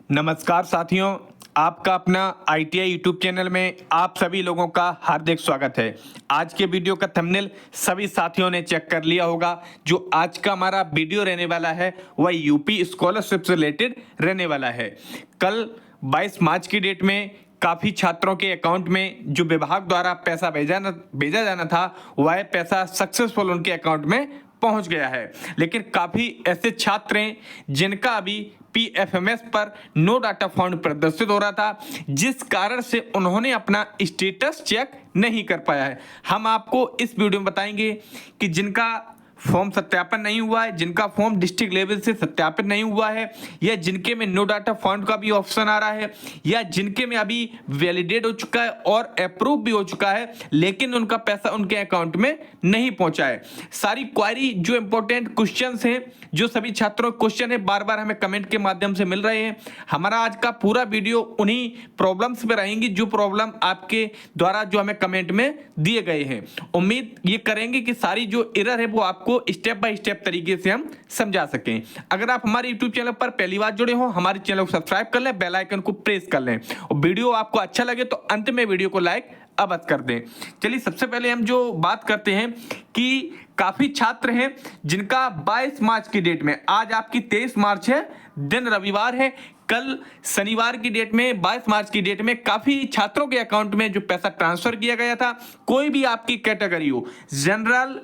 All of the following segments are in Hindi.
नमस्कार साथियों, आपका अपना ITI यूट्यूब चैनल में आप सभी लोगों का हार्दिक स्वागत है। आज के वीडियो का थंबनेल सभी साथियों ने चेक कर लिया होगा। जो आज का हमारा वीडियो रहने वाला है वह यूपी स्कॉलरशिप से रिलेटेड रहने वाला है। कल 22 मार्च की डेट में काफ़ी छात्रों के अकाउंट में जो विभाग द्वारा पैसा भेजा जाना था वह पैसा सक्सेसफुल उनके अकाउंट में पहुंच गया है। लेकिन काफ़ी ऐसे छात्र हैं जिनका अभी PFMS पर नो डाटा फाउंड प्रदर्शित हो रहा था, जिस कारण से उन्होंने अपना स्टेटस चेक नहीं कर पाया है। हम आपको इस वीडियो में बताएंगे कि जिनका फॉर्म सत्यापन नहीं हुआ है, जिनका फॉर्म डिस्ट्रिक्ट लेवल से सत्यापित नहीं हुआ है, या जिनके में नो डाटा फाउंड का भी ऑप्शन आ रहा है, या जिनके में अभी वैलिडेट हो चुका है और अप्रूव भी हो चुका है लेकिन उनका पैसा उनके अकाउंट में नहीं पहुंचा है। सारी क्वारी जो इंपॉर्टेंट क्वेश्चंस हैं, जो सभी छात्रों के क्वेश्चन है, बार बार हमें कमेंट के माध्यम से मिल रहे हैं। हमारा आज का पूरा वीडियो उन्हीं प्रॉब्लम्स पे रहेंगी जो प्रॉब्लम आपके द्वारा जो हमें कमेंट में दिए गए हैं। उम्मीद ये करेंगे कि सारी जो एरर है वो आपको स्टेप बाय स्टेप तरीके से हम समझा सकें। अगर आप हमारे यूट्यूब चैनल पर पहली बार जुड़े हो, हमारे चैनल को सब्सक्राइब कर लें, बेल आइकन को प्रेस कर लें और वीडियो आपको अच्छा लगे तो अंत में वीडियो को लाइक अवश्य कर दें। चलिए सबसे पहले हम जो बात करते हैं कि काफी छात्र हैं जिनका 22 मार्च की डेट में, आज आपकी 23 मार्च है, दिन रविवार है, कल शनिवार की डेट में 22 मार्च की डेट में काफी छात्रों के अकाउंट में जो पैसा ट्रांसफर किया गया था, कोई भी आपकी कैटेगरी हो, जनरल,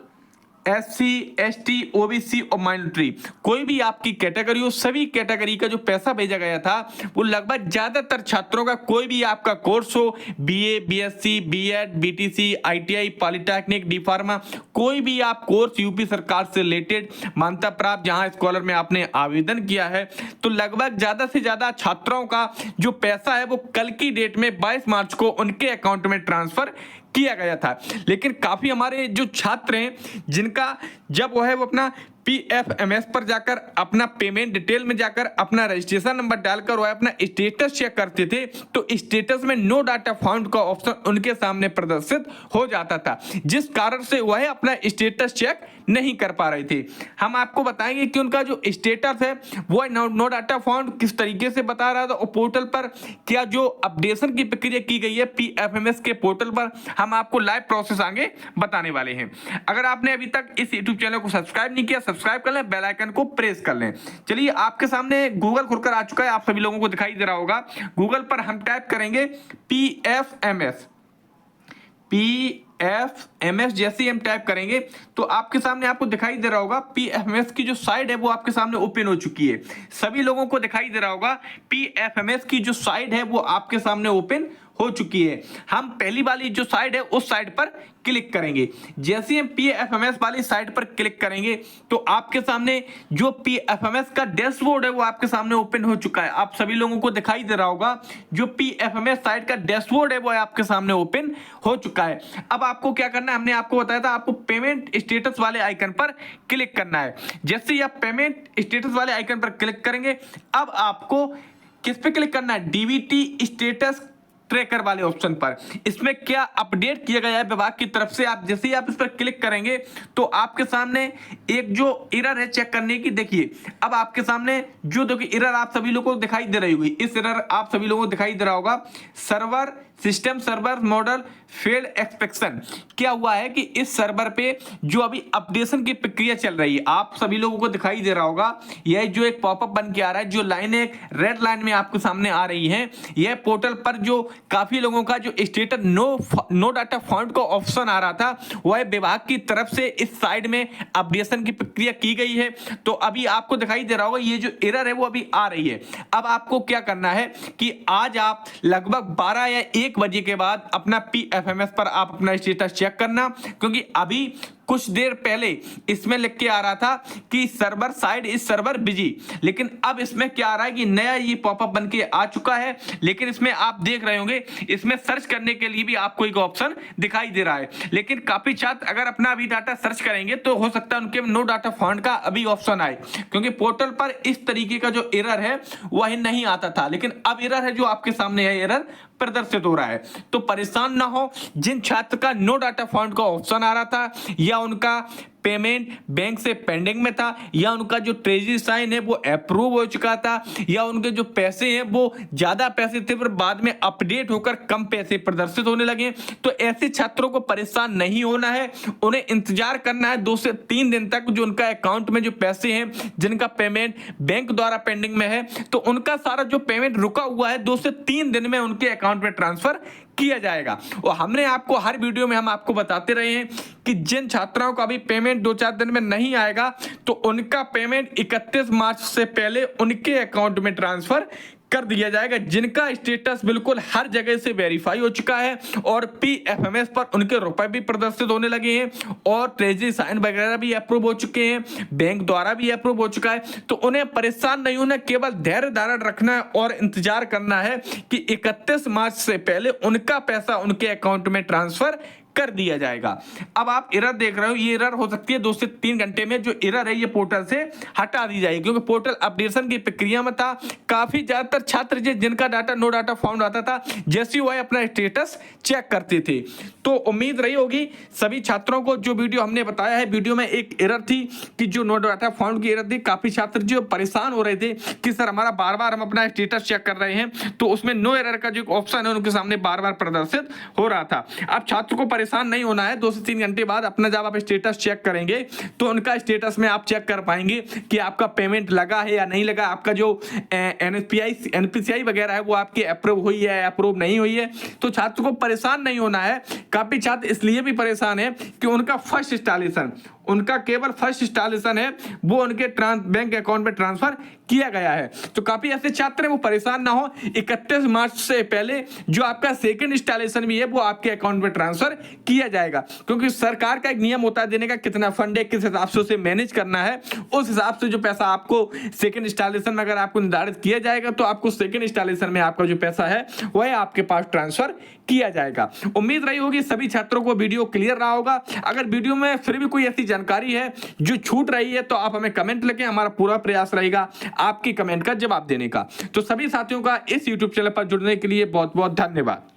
SC, ST, OBC और माइनॉरिटी, कोई भी आपकी कैटेगरी हो, सभी कैटेगरी का जो पैसा भेजा गया था वो लगभग ज्यादातर छात्रों का, कोई भी आपका कोर्स हो, BA, BSc, B.Ed, BTC, ITI, polytechnic, D pharma, कोई भी आप कोर्स यूपी सरकार से रिलेटेड मान्यता प्राप्त जहां स्कॉलर में आपने आवेदन किया है, तो लगभग ज्यादा से ज्यादा छात्रों का जो पैसा है वो कल की डेट में 22 मार्च को उनके अकाउंट में ट्रांसफर किया गया था। लेकिन काफी हमारे जो छात्र हैं जिनका जब वो है वो अपना PFMS पर जाकर अपना पेमेंट डिटेल में जाकर अपना रजिस्ट्रेशन नंबर डालकर वह अपना स्टेटस चेक करते थे, तो स्टेटस में नो डाटा फाउंड का ऑप्शन उनके सामने प्रदर्शित हो जाता था, जिस कारण से वह अपना स्टेटस चेक नहीं कर पा रहे थे। हम आपको बताएंगे कि उनका जो स्टेटस है वो नो डाटा फाउंड किस तरीके से बता रहा था और पोर्टल पर क्या जो अपडेशन की प्रक्रिया की गई है PFMS के पोर्टल पर, हम आपको लाइव प्रोसेस आगे बताने वाले हैं। अगर आपने अभी तक इस यूट्यूब चैनल को सब्सक्राइब नहीं किया, सब्सक्राइब कर लें, बेल आइकन को प्रेस कर लें। चलिए आपके सामने गूगल खुलकर आ चुका है, आप सभी लोगों को दिखाई दे रहा होगा। गूगल पर हम टाइप करेंगे PFMS, जैसे ही हम टाइप करेंगे तो आपके सामने आपको दिखाई दे रहा होगा PFMS की जो साइट है वो आपके सामने ओपन हो चुकी है। सभी लोगों को दिखाई दे रहा होगा PFMS की जो साइट है वो आपके सामने ओपन हो चुकी है। हम पहली वाली जो साइट है उस साइट पर क्लिक करेंगे। जैसे हम PFMS वाली साइट पर क्लिक करेंगे तो आपके सामने जो PFMS का डैशबोर्ड है वो आपके सामने ओपन हो चुका है। आप सभी लोगों को दिखाई दे रहा होगा जो PFMS साइट का डैशबोर्ड है वो आपके सामने ओपन हो चुका है। अब आपको क्या करना है, हमने आपको बताया था आपको पेमेंट स्टेटस वाले आइकन पर क्लिक करना है। जैसे ही आप पेमेंट स्टेटस वाले आइकन पर क्लिक करेंगे, अब आपको किस पे क्लिक करना है, DBT स्टेटस ट्रैकर वाले ऑप्शन पर। इसमें क्या अपडेट किया गया है विभाग की तरफ से, आप जैसे ही आप इस पर क्लिक करेंगे तो आपके सामने एक जो एरर है चेक करने की, देखिए अब आपके सामने जो देखिए एरर आप सभी लोगों को दिखाई दे रही होगी, इस एरर आप सभी लोगों को दिखाई दे रहा होगा, server system server model failed expectation. क्या हुआ है कि इस सर्वर पे जो अभी अपडेशन की प्रक्रिया चल रही है, आप सभी लोगों को दिखाई दे रहा होगा, यह जो एक पॉपअप बन के आ रहा है, जो लाइन एक रेड लाइन में आपके सामने आ रही है, यह पोर्टल पर जो काफी लोगों का जो स्टेटस नो डाटा फाउंड का ऑप्शन आ रहा था, वह विभाग की तरफ से इस साइड में अपडेशन की प्रक्रिया की गई है। तो अभी आपको दिखाई दे रहा होगा ये जो एरर है वो अभी आ रही है। अब आपको क्या करना है कि आज आप लगभग 12 या 1 बजे के बाद अपना PFMS पर आप अपना स्टेटस चेक करना, क्योंकि अभी कुछ देर पहले इसमें लिख के आ रहा था कि server side is server busy, लेकिन अब इसमें क्या आ रहा है कि नया ये पॉपअप बन के आ चुका है। लेकिन इसमें आप देख रहे होंगे इसमें सर्च करने के लिए भी आपको एक ऑप्शन दिखाई दे रहा है, लेकिन काफी छात्र अगर अपना अभी डाटा सर्च करेंगे तो हो सकता है उनके नो डाटा फाउंड का अभी ऑप्शन आए, क्योंकि पोर्टल पर इस तरीके का जो एरर है वह नहीं आता था, लेकिन अब एरर है जो आपके सामने है, एरर प्रदर्शित हो रहा है। तो परेशान ना हो, जिन छात्र का नो डाटा फाउंड का ऑप्शन आ रहा था या उनका पेमेंट बैंक से पेंडिंग में था, या उनका जो ट्रेजरी साइन है वो अप्रूव हो चुका था, या उनके जो पैसे हैं वो ज्यादा पैसे थे पर बाद में अपडेट होकर कम पैसे प्रदर्शित होने लगे। तो ऐसे छात्रों को परेशान नहीं होना है, उन्हें इंतजार करना है 2 से 3 दिन तक। जो उनका अकाउंट में जो पैसे हैं जिनका पेमेंट बैंक द्वारा पेंडिंग में है, तो उनका सारा जो पेमेंट रुका हुआ है 2 से 3 दिन में उनके अकाउंट में ट्रांसफर किया जाएगा। और हमने आपको हर वीडियो में हम आपको बताते रहे हैं कि जिन छात्राओं का अभी पेमेंट 2-4 दिन में नहीं आएगा तो उनका पेमेंट 31 मार्च से पहले उनके अकाउंट में ट्रांसफर कर दिया जाएगा, जिनका स्टेटस बिल्कुल हर जगह से वेरीफाई हो चुका है और पीएफएमएस पर उनके रुपए भी प्रदर्शित होने लगे हैं और ट्रेजरी साइन वगैरह भी अप्रूव हो चुके हैं, बैंक द्वारा भी अप्रूव हो चुका है। तो उन्हें परेशान नहीं होना, केवल धैर्य धारण रखना है और इंतजार करना है कि 31 मार्च से पहले उनका पैसा उनके अकाउंट में ट्रांसफर कर दिया जाएगा। अब आप एरर देख रहे हो, ये एरर हो सकती है 2 से 3 घंटे में। जो एरर है ये पोर्टल से हटा दी जाएगी, क्योंकि पोर्टल अपडेशन की प्रक्रिया में था। काफी ज्यादातर छात्र जिनका डाटा नो डाटा फाउंड आता था, जैसे वह अपना स्टेटस चेक करते थे। तो उम्मीद रही होगी सभी छात्रों को, जो वीडियो हमने बताया है, वीडियो में एक एरर थी कि जो नो डाटा फाउंड की एरर थी। काफी छात्र जो परेशान हो रहे थे कि सर हमारा बार बार हम अपना स्टेटस चेक कर रहे हैं, तो उसमें नो एरर का जो ऑप्शन है उनके सामने बार बार प्रदर्शित हो रहा था। अब छात्र को परेशान नहीं होना है, 2 से 3 घंटे बाद अपना जब आप स्टेटस चेक करेंगे तो उनका स्टेटस में आप चेक कर पाएंगे कि आपका पेमेंट लगा है या नहीं लगा, आपका जो एनपीसीआई वगैरह है वो आपकी अप्रूव हुई है अप्रूव नहीं हुई है। तो छात्र को परेशान नहीं होना है। काफी छात्र इसलिए भी परेशान है कि उनका फर्स्ट इंस्टॉलेशन, उनका केवल फर्स्ट इंस्टॉलेशन है वो उनके बैंक अकाउंट में ट्रांसफर किया गया है। तो काफी ऐसे छात्र हैं वो परेशान ना हो, 31 मार्च से पहले जो आपका सेकंड इंस्टॉलेशन भी है वो आपके अकाउंट में ट्रांसफर किया जाएगा, क्योंकि सरकार का एक नियम होता है देने का, कितना फंड है किस हिसाब से उसे मैनेज करना है, उस हिसाब से जो पैसा आपको सेकंड इंस्टॉलेशन में अगर आपको निर्धारित किया जाएगा तो आपको सेकंड इंस्टॉलेशन में आपका जो पैसा है वह आपके पास ट्रांसफर किया जाएगा। उम्मीद रही होगी सभी छात्रों को वीडियो क्लियर रहा होगा। अगर वीडियो में फिर भी कोई ऐसी जानकारी है जो छूट रही है तो आप हमें कमेंट लिखें, हमारा पूरा प्रयास रहेगा आपकी कमेंट का जवाब देने का। तो सभी साथियों का इस YouTube चैनल पर जुड़ने के लिए बहुत बहुत धन्यवाद।